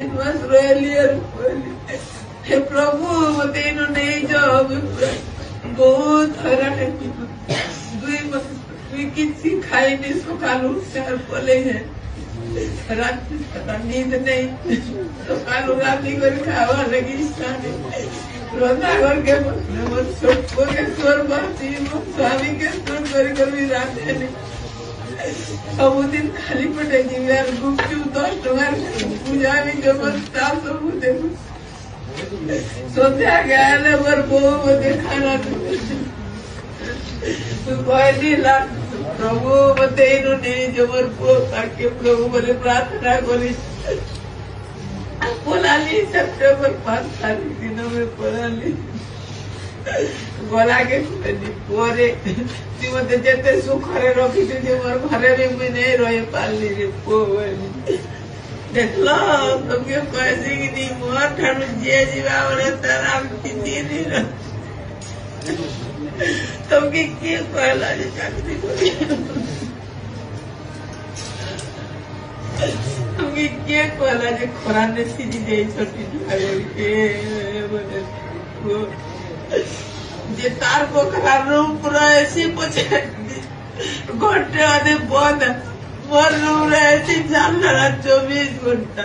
It was really हे प्रभु मते इन्हों नहीं जो बहुत हैरान है दुई किसी खाई नहीं सुखालू चार बोले हैं रात पता नींद नहीं सुखालू रात नहीं कर खावा लगी साने रोना करके मन सबको के स्वर बाती स्वामी के स्वर कर भी रात है नहीं सब दिन खाली पड़ेगी यार गुप्चुप 10 टका पूजा भी जब साफ सब देखो सोचा गया ना पर वो मुझे खाना कोई ला प्रभु मते इन्होंने जबर को ताकि प्रभु बोले प्रार्थना करी पोलाली सेप्टेम्बर 5 तारीख दिनों में पोलाली गोला के पोरे ती मते जेते सुखरे रखी थी जबर घरे भी नहीं रहे पाली रे पोली देखलो तुमके कैसे की नहीं मोर ठाणु जे जीवा वाले तारा किसी नहीं रह तुमके क्या कहला जे चाकरी करी तुमके क्या कहला जे खुराने सीधी जे छोटी लगोरी के बोले वो जे तार को खरा रूम पूरा ऐसे पछे घंटे आधे बंद मोर रूम ऐसे चल रहा 24 घंटा